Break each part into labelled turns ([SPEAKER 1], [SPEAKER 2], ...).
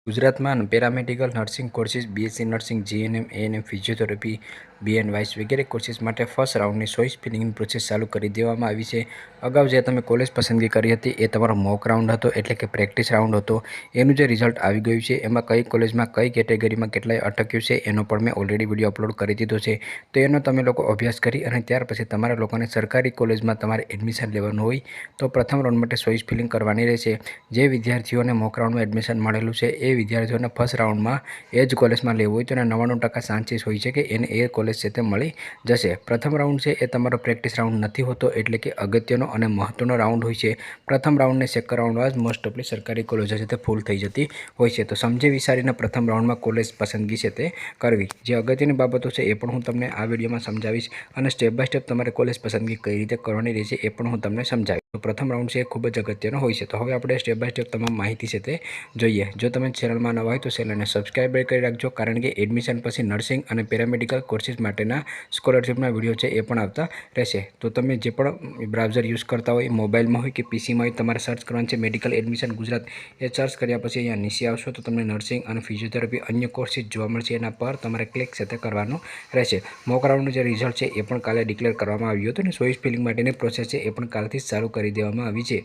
[SPEAKER 1] ગુજરાતમાં paramedical nursing courses BSc nursing GNM ANM physiotherapy BNYS વગેરે courses માટે first રાઉન્ડની ચોઇસ ફિલિંગની પ્રોસેસ ચાલુ કરી દેવામાં આવી છે। અગાઉ જે તમે કોલેજ પસંદગી કરી હતી એ તમારો મોક રાઉન્ડ હતો, એટલે કે પ્રેક્ટિસ રાઉન્ડ હતો। એનું જે રિઝલ્ટ આવી ગયું છે એમાં કઈ કોલેજમાં કઈ કેટેગરીમાં કેટલાય અટક્યું છે એનો પણ મેં ઓલરેડી વિડીયો અપલોડ કરી દીધો છે। તો એનો તમે લોકો અભ્યાસ કરી અને ત્યાર પછી તમારા લોકોને સરકારી કોલેજમાં તમારે એડમિશન લેવાનું હોય તો પ્રથમ રાઉન્ડ માટે ચોઇસ ફિલિંગ કરવાની રહેશે। જે વિદ્યાર્થીઓને મોક રાઉન્ડમાં એડમિશન મળેલું છે એ વિદ્યાર્થીઓને ફર્સ્ટ રાઉન્ડમાં એ જ કોલેજમાં લેવું હોય તો એને 99% ચાન્સીસ હોય છે કે એને એ કોલેજ છે તે મળી જશે। પ્રથમ રાઉન્ડ છે એ તમારો પ્રેક્ટિસ રાઉન્ડ નથી હોતો, એટલે કે અગત્યનો અને મહત્વનો રાઉન્ડ હોય છે। પ્રથમ રાઉન્ડને સેકન્ડ રાઉન્ડમાં જ મોસ્ટ ઓફલી સરકારી કોલેજો છે તે ફૂલ થઈ જતી હોય છે। તો સમજી વિચારીને પ્રથમ રાઉન્ડમાં કોલેજ પસંદગી છે તે કરવી। જે અગત્યની બાબતો છે એ પણ હું તમને આ વિડીયોમાં સમજાવીશ અને સ્ટેપ બાય સ્ટેપ તમારે કોલેજ પસંદગી કઈ રીતે કરવાની રહેશે એ પણ હું તમને સમજાવીશ। તો પ્રથમ રાઉન્ડ છે એ ખૂબ જ અગત્યનો હોય છે। તો હવે આપણે સ્ટેપ બાય સ્ટેપ તમામ માહિતી છે તે જોઈએ। જો તમે ચેનલમાં નવા હોય તો ચેનલને સબસ્ક્રાઈબ કરી રાખજો, કારણ કે એડમિશન પછી નર્સિંગ અને પેરામેડિકલ કોર્સિસ માટેના સ્કોલરશિપના વિડીયો છે એ પણ આવતા રહેશે। તો તમે જે પણ બ્રાઉઝર યુઝ કરતા હોય, મોબાઈલમાં હોય કે પીસીમાં હોય, તમારે સર્ચ કરવાનું છે મેડિકલ એડમિશન ગુજરાત। એ સર્ચ કર્યા પછી અહીંયા નીચે આવશો તો તમને નર્સિંગ અને ફિઝિયોથેરાપી અન્ય કોર્સિસ જોવા મળશે, એના પર તમારે ક્લિક છે તે કરવાનું રહેશે। મોક રાઉન્ડનું જે રિઝલ્ટ છે એ પણ કાલે ડિક્લેર કરવામાં આવ્યું હતું અને ચોઇસ ફિલિંગ માટેની પ્રોસેસ છે એ પણ કાલથી જ ચાલુ કરી દેવામાં આવી છે।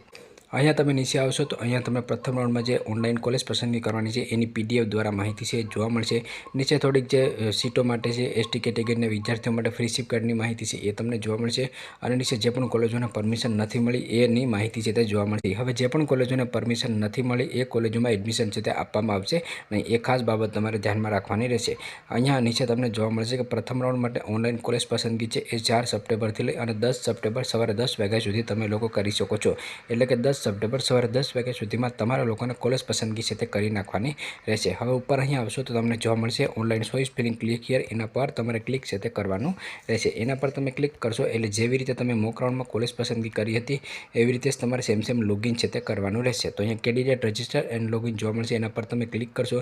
[SPEAKER 1] અહીંયા તમે નીચે આવશો તો અહીંયા તમે પ્રથમ રાઉન્ડમાં જે ઓનલાઈન કોલેજ પસંદગી કરવાની છે એની પીડીએફ દ્વારા માહિતી છે જોવા મળશે। નીચે થોડીક જે સીટો માટે છે એસટી કેટેગરીના વિદ્યાર્થીઓ માટે ફ્રી શિપ કાર્ડની માહિતી છે એ તમને જોવા મળશે અને નીચે જે પણ કોલેજોને પરમિશન નથી મળી એની માહિતી છે તે જોવા મળશે। હવે જે પણ કોલેજોને પરમિશન નથી મળી એ કોલેજોમાં એડમિશન છે તે આપવામાં આવશે નહીં, એ ખાસ બાબત તમારે ધ્યાનમાં રાખવાની રહેશે। અહીંયા નીચે તમને જોવા મળશે કે પ્રથમ રાઉન્ડ માટે ઓનલાઈન કોલેજ પસંદગી છે એ 4 સપ્ટેમ્બરથી લઈ અને 10 સપ્ટેમ્બર સવારે 10 વાગ્યા સુધી તમે લોકો કરી શકો છો। એટલે કે 10 સપ્ટેમ્બર સવારે 10 વાગ્યા સુધીમાં તમારા લોકોને કોલેજ પસંદગી છે તે કરી નાખવાની રહેશે। હવે ઉપર અહીંયા આવશો તો તમને જોવા મળશે online choice feeling click here, એના પર તમારે ક્લિક છે તે કરવાનું રહેશે। એના પર તમે ક્લિક કરશો એટલે જેવી રીતે તમે મોક રાઉન્ડમાં કોલેજ પસંદગી કરી હતી એવી રીતે જ તમારે સેમ લોગિન છે તે કરવાનું રહેશે। તો અહીંયા કેન્ડિડેટ રજિસ્ટર એન્ડ લોગિન જોવા મળશે, એના પર તમે ક્લિક કરશો।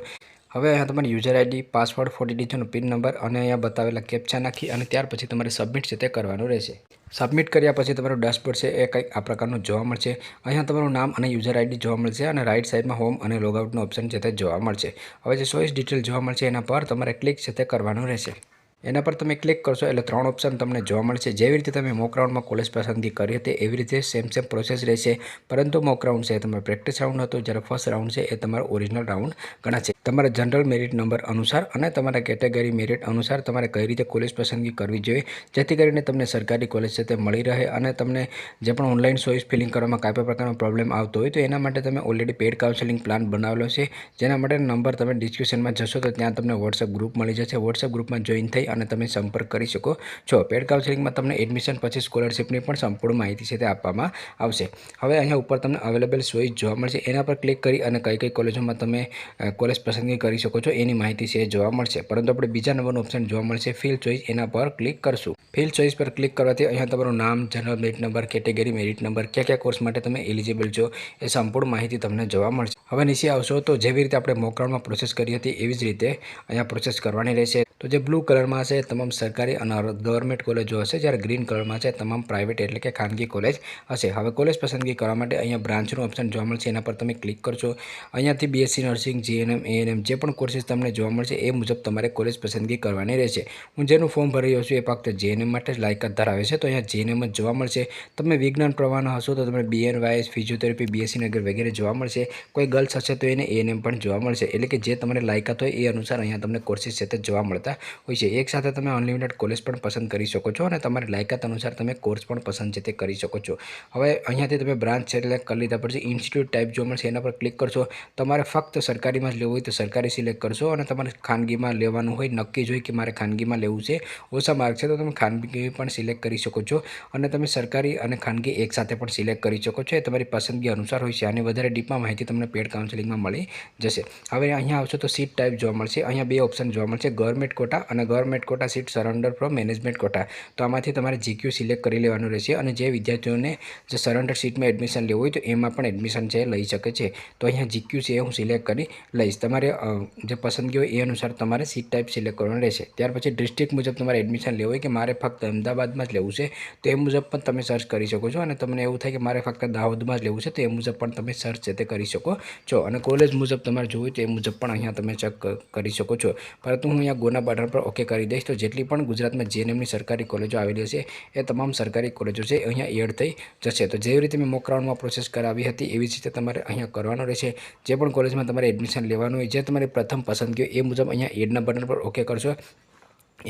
[SPEAKER 1] હવે અહીંયા તમારી યુઝર આઈડી, પાસવર્ડ, 4 ડિજિટનો પિન નંબર અને અહીંયા બતાવેલા કેપ્ચા નાખી અને ત્યાર પછી તમારે સબમિટ છે તે કરવાનું રહેશે। સબમિટ કર્યા પછી તમારું ડેશબોર્ડ છે એ કંઈક આ પ્રકારનું જોવા મળશે। અહીંયા તમારું નામ અને યુઝર આઈડી જોવા મળશે અને રાઈટ સાઈડમાં હોમ અને લોગઆઉટનો ઓપ્શન છે તે જોવા મળશે। હવે જે ચોઇસ ડિટેલ જોવા મળશે એના પર તમારે ક્લિક છે તે કરવાનું રહેશે। એના પર તમે ક્લિક કરશો એટલે 3 ઓપ્શન તમને જોવા મળશે। જેવી રીતે તમે મોક રાઉન્ડમાં કોલેજ પસંદગી કરી હતી એવી રીતે સેમ પ્રોસેસ રહેશે, પરંતુ મોક રાઉન્ડ છે એ તમારો પ્રેક્ટિસ રાઉન્ડ હતો, જ્યારે ફર્સ્ટ રાઉન્ડ છે એ તમારો ઓરિજિનલ રાઉન્ડ ગણાશે। તમારા જનરલ મેરિટ નંબર અનુસાર અને તમારા કેટેગરી મેરિટ અનુસાર તમારે કઈ રીતે કોલેજ પસંદગી કરવી જોઈએ, જેથી કરીને તમને સરકારી કોલેજ છે તે મળી રહે અને તમને જે પણ ઓનલાઈન ચોઇસ ફિલિંગ કરવામાં કોઈ પણ પ્રકારનો પ્રોબ્લેમ આવતો હોય તો એના માટે તમે ઓલરેડી પેડ કાઉન્સેલિંગ પ્લાન બનાવેલો છે, જેના માટે નંબર તમે ડિસ્ક્રિપ્શનમાં જશો તો ત્યાં તમને વોટ્સએપ ગ્રુપ મળી જશે। વોટ્સએપ ગ્રુપમાં જોઈન થઈ અને તમે સંપર્ક કરી શકો છો। પેડ કાઉન્સેલિંગમાં તમને એડમિશન પછી સ્કોલરશિપની પણ સંપૂર્ણ માહિતી છે તે આપવામાં આવશે। હવે અહીંયા ઉપર તમને અવેલેબલ ચોઇસ જોવા મળશે, એના પર ક્લિક કરી અને કઈ કોલેજોમાં તમે કોલેજ પસંદગી કરી શકો છો એની માહિતી છે જોવા મળશે। પરંતુ આપણે બીજા નંબરનું ઓપ્શન જોવા મળશે ફિલ ચોઇસ, એના પર ક્લિક કરશું। ફિલ ચોઇસ પર ક્લિક કરવાથી અહીંયા તમારું નામ, general merit number, category merit number, કયા કોર્સ માટે તમે એલિજિબલ છો એ સંપૂર્ણ માહિતી તમને જોવા મળશે। હવે નીચે આવશો તો જેવી રીતે આપણે મોક રાઉન્ડમાં પ્રોસેસ કરી હતી એવી જ રીતે અહીંયા પ્રોસેસ કરવાની રહેશે। તો જે બ્લુ કલરમાં હશે તમામ સરકારી અને ગવર્મેન્ટ કોલેજો હશે, જ્યારે ગ્રીન કલરમાં છે તમામ પ્રાઇવેટ એટલે કે ખાનગી કોલેજ હશે। હવે કોલેજ પસંદગી કરવા માટે અહીંયા બ્રાન્ચનું ઓપ્શન જોવા મળશે, એના પર તમે ક્લિક કરશો। અહીંયાથી બીએસસી નર્સિંગ, જીએનએમ, એએનએમ જે પણ કોર્સિસ તમને જોવા મળશે એ મુજબ તમારે કોલેજ પસંદગી કરવાની રહેશે। હું જેનું ફોર્મ ભરી રહ્યો છું એ ફક્ત જીએનએમ માટે જ લાયકાત ધરાવે છે, તો અહીંયા જીએનએમ જ જોવા મળશે। તમે વિજ્ઞાન પ્રવાહના હશો તો તમને બીએનવાયએસ, ફિઝિયોથેરાપી, બીએસસી નગર વગેરે જોવા મળશે। કોઈ ગર્લ્સ હશે તો એને એએનએમ પણ જોવા મળશે, એટલે કે જે તમારે લાયકાત હોય એ અનુસાર અહીંયા તમને કોર્સિસ છે તે જોવા મળતા હોય છે। એક સાથે તમે અનલિમિટેડ કોલેજ પણ પસંદ કરી શકો છો અને તમારી લાયકાત અનુસાર તમે કોર્સ પણ પસંદ છે તે કરી શકો છો। હવે અહીંયાથી તમે બ્રાન્ચ સિલેક્ટ કરી લીધા પછી ઇન્સ્ટિટ્યૂટ ટાઈપ જોવા મળશે, એના પર ક્લિક કરશો। તમારે ફક્ત સરકારીમાં જ લેવું હોય તો સરકારી સિલેક્ટ કરશો અને તમારે ખાનગીમાં લેવાનું હોય, નક્કી જ હોય કે મારે ખાનગીમાં લેવું છે, ઓછા માર્ક છે તો તમે ખાનગી પણ સિલેક્ટ કરી શકો છો અને તમે સરકારી અને ખાનગી એક સાથે પણ સિલેક્ટ કરી શકો છો। એ તમારી પસંદગી અનુસાર હોય છે। આની વધારે ડીપમાં માહિતી તમને પેડ કાઉન્સેલિંગમાં મળી જશે। હવે અહીંયા આવશો તો સીટ ટાઈપ જોવા મળશે, અહીંયા 2 ઓપ્શન જોવા મળશે, ગવર્મેન્ટ કોટા અને government management quota seat surrender from management quota. તો આમાંથી તમારે GQ સિલેક્ટ કરી લેવાનું રહેશે અને જે વિદ્યાર્થીઓને જે સરેન્ડર સીટમાં એડમિશન લેવું હોય તો એમાં પણ એડમિશન છે લઈ શકે છે. તો અહીંયા GQ છે એ હું સિલેક્ટ કરી લઈશ. તમારે જે પસંદગી હોય એ અનુસાર તમારે સીટ ટાઈપ સિલેક્ટ કરવાનું રહેશે. ત્યાર પછી ડિસ્ટ્રિક્ટ મુજબ તમારે એડમિશન લેવું હોય કે મારે ફક્ત અમદાવાદમાં જ લેવું છે તો એ મુજબ પણ તમે સર્ચ કરી શકો છો. અને તમને એવું થાય કે મારે ફક્ત દાહોદમાં જ લેવું છે તો એ મુજબ પણ તમે સર્ચ છે તે કરી શકો છો. અને કોલેજ મુજબ તમારે જોવું હોય તો એ મુજબ પણ અહીંયા તમે ચેક કરી શકો છો. પરંતુ હું અહીંયા ગોના બટન પર ઓકે કરી દઈશ. તો જેટલી પણ ગુજરાતમાં JNMની સરકારી કોલેજો આવેલી હશે એ તમામ સરકારી કોલેજો છે અહીંયા એડ થઈ જશે. તો જેવી રીતે મેં મોક રાઉન્ડમાં પ્રોસેસ કરાવી હતી એવી જ રીતે તમારે અહીંયા કરવાનું રહેશે. જે પણ કોલેજમાં તમારે એડમિશન લેવાનું હોય જે તમારી પ્રથમ પસંદગી હોય એ મુજબ અહીંયા એડના બટન પર ઓકે કરશો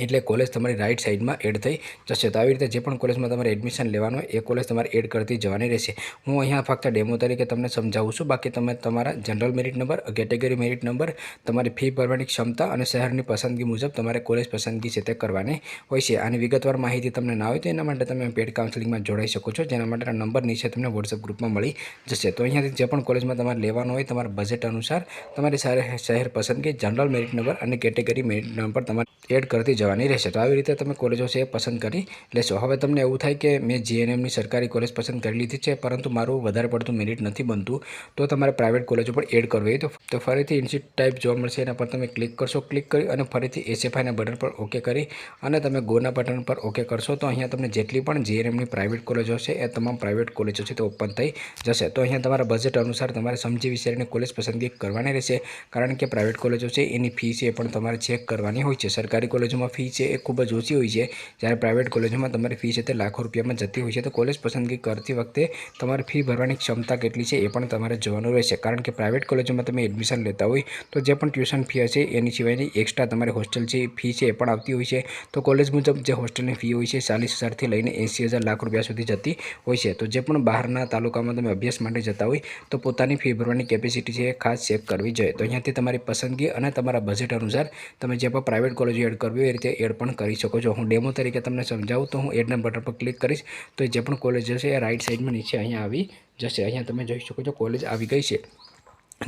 [SPEAKER 1] એટલે કોલેજ તમારી રાઈટ સાઈડમાં એડ થઈ જશે. તો આવી રીતે જે પણ કોલેજમાં તમારે એડમિશન લેવાનું હોય એ કોલેજ તમારે એડ કરતી જવાની રહેશે. હું અહીંયા ફક્ત ડેમો તરીકે તમને સમજાવું છું. બાકી તમે તમારા general merit number, category merit number, તમારી ફી ભરવાની ક્ષમતા અને શહેરની પસંદગી મુજબ તમારે કોલેજ પસંદગી છે તે કરવાની હોય છે. આની વિગતવાર માહિતી તમને ના હોય તો એના માટે તમે પેડ કાઉન્સેલિંગમાં જોડાઈ શકો છો, જેના માટેના નંબર નીચે તમને વોટ્સએપ ગ્રુપમાં મળી જશે. તો અહીંયાથી જે પણ કોલેજમાં તમારે લેવાનું હોય તમારા બજેટ અનુસાર તમારી શહેર પસંદગી, જનરલ મેરિટ નંબર અને કેટેગરી મેરિટ નંબર તમારે એડ કરતી જવાની રહેશે. તો આવી રીતે તમે કોલેજો છે એ પસંદ કરી લેશો. હવે તમને એવું થાય કે મેં JNMની સરકારી કોલેજ પસંદ કરી લીધી છે પરંતુ મારું વધારે પડતું મેરિટ નથી બનતું તો તમારે પ્રાઇવેટ કોલેજો પણ એડ કરવી હોય તો ફરીથી ઇન્સ્ટિટ્યૂટ ટાઈપ જોવા મળશે. એના પર તમે ક્લિક કરશો. ક્લિક કરી અને ફરીથી SFIના બટન પર ઓકે કરી અને તમે ગોના બટન પર ઓકે કરશો તો અહીંયા તમને જેટલી પણ JNMની પ્રાઇવેટ કોલેજો છે એ તમામ પ્રાઇવેટ કોલેજો છે તે ઓપન થઈ જશે. તો અહીંયા તમારા બજેટ અનુસાર તમારે સમજી વિચારીને કોલેજ પસંદગી કરવાની રહેશે. કારણ કે પ્રાઇવેટ કોલેજો છે એની ફી છે એ પણ તમારે ચેક કરવાની હોય છે. સરકારી કોલેજોમાં ફી છે એ ખૂબ જ ઓછી હોય છે, જ્યારે પ્રાઇવેટ કોલેજોમાં તમારી ફી છે તે લાખો રૂપિયામાં જતી હોય છે. તો કોલેજ પસંદગી કરતી વખતે તમારી ફી ભરવાની ક્ષમતા કેટલી છે એ પણ તમારે જોવાનું રહેશે. કારણ કે પ્રાઇવેટ કોલેજોમાં તમે એડમિશન લેતા હોય તો જે પણ ટ્યુશન ફી હશે એની સિવાયની એક્સ્ટ્રા તમારી હોસ્ટેલ જે ફી છે એ પણ આવતી હોય છે. તો કોલેજ મુજબ જે હોસ્ટેલની ફી હોય છે 40,000થી લઈને 80,000 લાખ રૂપિયા સુધી જતી હોય છે. તો જે પણ બહારના તાલુકામાં તમે અભ્યાસ માટે જતા હોય તો પોતાની ફી ભરવાની કેપેસિટી છે એ ખાસ ચેક કરવી જોઈએ. તો અહીંયાથી તમારી પસંદગી અને તમારા બજેટ અનુસાર તમે જે પણ પ્રાઇવેટ કોલેજો એડ કરવી હોય એ રીતે એડ પણ કરી શકો છો. હું ડેમો તરીકે તમને સમજાવું તો હું એડના બટન પર ક્લિક કરીશ તો જે પણ કોલેજ હશે એ રાઈટ સાઈડમાં નીચે અહીંયા આવી જશે. અહીંયા તમે જોઈ શકો છો કોલેજ આવી ગઈ છે.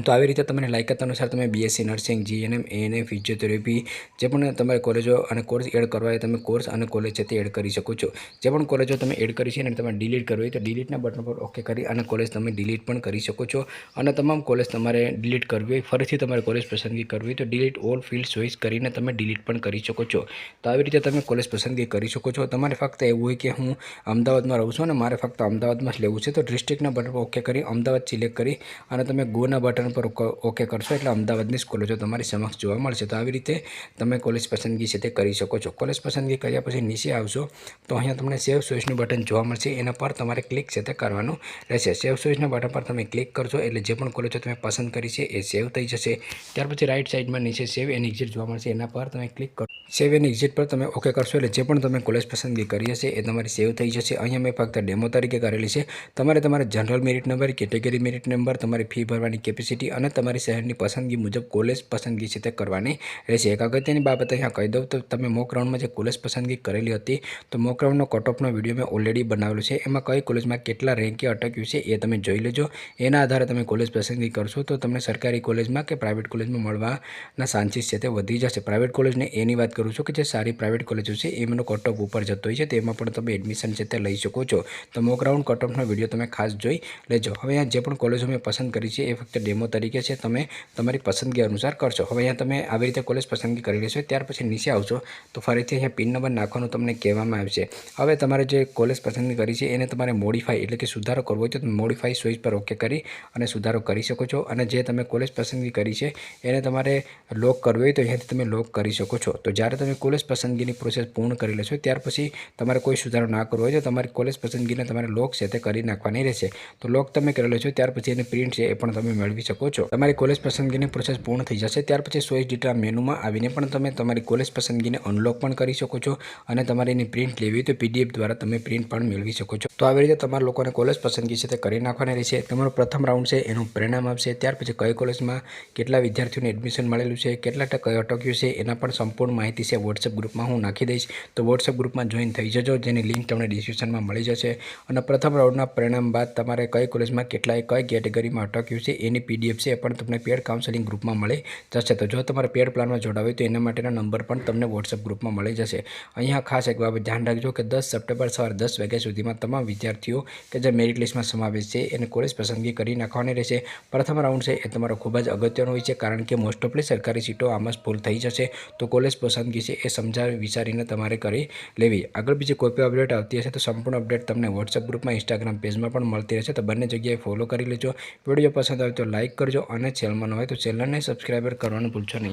[SPEAKER 1] તો આવી રીતે તમને લાયકાત અનુસાર તમે BSc nursing, JNM, ANM, physiotherapy જે પણ તમારે કોલેજો અને કોર્સ એડ કરવા હોય તમે કોર્સ અને કોલેજ છે તે એડ કરી શકો છો. જે પણ કોલેજો તમે એડ કરી છે અને તમે ડિલીટ કરવી હોય તો ડિલીટના બટન પર ઓકે કરી અને કોલેજ તમે ડિલીટ પણ કરી શકો છો. અને તમામ કોલેજ તમારે ડિલીટ કરવી હોય, ફરીથી તમારે કોલેજ પસંદગી કરવી હોય તો ડિલીટ ઓલ ફિલ્ડ ચોઇસ કરીને તમે ડિલીટ પણ કરી શકો છો. તો આવી રીતે તમે કોલેજ પસંદગી કરી શકો છો. તમારે ફક્ત એવું હોય કે હું અમદાવાદમાં રહું છું અને મારે ફક્ત અમદાવાદમાં જ લેવું છે તો ડિસ્ટ્રિક્ટના બટન પર ઓકે કરી અમદાવાદ સિલેક્ટ કરી અને તમે ગોના બટન પર ઓકે કરશો એટલે અમદાવાદની જ કોલેજો તમારી સમક્ષ જોવા મળશે. તો આવી રીતે તમે કોલેજ પસંદગી છે તે કરી શકો છો. કોલેજ પસંદગી કર્યા પછી નીચે આવશો તો અહીંયા તમને સેવ ચોઇસનું બટન જોવા મળશે. એના પર તમારે ક્લિક છે તે કરવાનું રહેશે. સેવ ચોઇસના બટન પર તમે ક્લિક કરશો એટલે જે પણ કોલેજો તમે પસંદ કરી છે એ સેવ થઈ જશે. ત્યાર પછી રાઈટ સાઈડમાં નીચે સેવ એન્ડ એક્ઝિટ જોવા મળશે. એના પર તમે ક્લિક કરો. સેવ એન્ડ એક્ઝિટ પર તમે ઓકે કરશો એટલે જે પણ તમે કોલેજ પસંદગી કરી હશે એ તમારી સેવ થઈ જશે. અહીંયા મેં ફક્ત ડેમો તરીકે કરેલી છે. તમારે તમારા general merit number, category merit number, તમારી ફી ભરવાની કેપેસિટી અને તમારી શહેરની પસંદગી મુજબ કોલેજ પસંદગી છે તે કરવાની રહેશે. એક અગત્યની બાબત અહીંયા કહી દઉં તો તમે મોક રાઉન્ડમાં જે કોલેજ પસંદગી કરેલી હતી તો મોક રાઉન્ડનો કટ ઓફનો વિડીયો મેં ઓલરેડી બનાવેલો છે. એમાં કઈ કોલેજમાં કેટલા રેન્કે અટક્યું છે એ તમે જોઈ લેજો. એના આધારે તમે કોલેજ પસંદગી કરશો તો તમને સરકારી કોલેજમાં કે પ્રાઇવેટ કોલેજમાં મળવાના ચાન્સીસ છે તે વધી જશે. પ્રાઇવેટ કોલેજને એની વાત કરું છું કે જે સારી પ્રાઇવેટ કોલેજો છે એમનો કટ ઓફ ઉપર જતો હોય છે તેમાં પણ તમે એડમિશન છે તે લઈ શકો છો. તો મોક રાઉન્ડ કટ ઓફનો વિડીયો તમે ખાસ જોઈ લેજો. હવે અહીંયા જે પણ કોલેજો મેં પસંદ કરી છે એ ફક્ત ડેમો તરીકે છે, તમે તમારી પસંદગી અનુસાર કરશો. હવે અહીંયા તમે આવી રીતે કોલેજ પસંદગી કરી લેશો. ત્યાર પછી નીચે આવશો તો ફરીથી અહીંયા પિન નંબર નાખવાનું તમને કહેવામાં આવશે. હવે તમારે જે કોલેજ પસંદગી કરી છે એને તમારે મોડિફાઈ એટલે કે સુધારો કરવો હોય તો તમે મોડિફાઈ ચોઇસ પર ઓકે કરી અને સુધારો કરી શકો છો. અને જે તમે કોલેજ પસંદગી કરી છે એને તમારે લોક કરવી હોય તો અહીંયાથી તમે લોક કરી શકો છો. તો જ્યારે તમે કોલેજ પસંદગીની પ્રોસેસ પૂર્ણ કરી લેશો ત્યાર પછી તમારે કોઈ સુધારો ના કરવો હોય તો તમારી કોલેજ પસંદગીને તમારે લોક છે તે કરી નાખવાની રહેશે. તો લોક તમે કરી લેશો ત્યાર પછી એની પ્રિન્ટ છે એ પણ તમે મેળવી શકો છો. તમારી કોલેજ પસંદગીની પ્રોસેસ પૂર્ણ થઈ જશે ત્યાર પછી ચોઇસ ડિટેલ મેનુમાં આવીને પણ તમે તમારી કોલેજ પસંદગીને અનલોક પણ કરી શકો છો અને તમારે એની પ્રિન્ટ લેવી તો PDF દ્વારા તમે પ્રિન્ટ પણ મેળવી શકો છો. તો આવી રીતે તમારા લોકોને કોલેજ પસંદગી છે તે કરી નાખવાની રહેશે. તમારો પ્રથમ રાઉન્ડ છે એનું પરિણામ આવશે. ત્યાર પછી કઈ કોલેજમાં કેટલા વિદ્યાર્થીઓને એડમિશન મળેલું છે, કેટલા ટકા અટક્યું છે એના પણ સંપૂર્ણ માહિતી છે વોટ્સએપ ગ્રુપમાં હું નાખી દઈશ. તો વોટ્સએપ ગ્રુપમાં જોઈન થઈ જજો, જેની લિંક તમને ડિસ્ક્રિપ્શનમાં મળી જશે. અને પ્રથમ રાઉન્ડના પરિણામ બાદ તમારે કઈ કોલેજમાં કેટલાએ કઈ કેટેગરીમાં અટક્યું છે એની PDF છે એ પણ તમને પેડ કાઉન્સેલિંગ ગ્રુપમાં મળી જશે. તો જો તમારે પેડ પ્લાનમાં જોડાવવું હોય તો એના માટેના નંબર પણ તમને વોટ્સઅપ ગ્રુપમાં મળી જશે. અહીંયા ખાસ એક બાબત ધ્યાન રાખજો કે 10 સપ્ટેમ્બર સવારે 10 વાગ્યા સુધીમાં તમામ વિદ્યાર્થીઓ કે જે મેરિટ લિસ્ટમાં સમાવેશ છે એને કોલેજ પસંદગી કરી નાખવાની રહેશે. પ્રથમ રાઉન્ડ છે એ તમારો ખૂબ જ અગત્યનો હોય છે, કારણ કે મોસ્ટ ઓફલી સરકારી સીટો આમાં જ ફૂલ થઈ જશે. તો કોલેજ પસંદગી છે એ સમજાવી વિચારીને તમારે કરી લેવી. આગળ બીજી કોઈ પણ અપડેટ આવતી હશે તો સંપૂર્ણ અપડેટ તમને વોટ્સઅપ ગ્રુપમાં, ઇન્સ્ટાગ્રામ પેજમાં પણ મળતી રહેશે. તો બંને જગ્યાએ ફોલો કરી લેજો. વિડીયો પસંદ આવે તો લાઇક કરજો અને ચેનલમાં ન હોય તો ચેનલને સબસ્ક્રાઈબર કરવાનું ભૂલશો નહીં.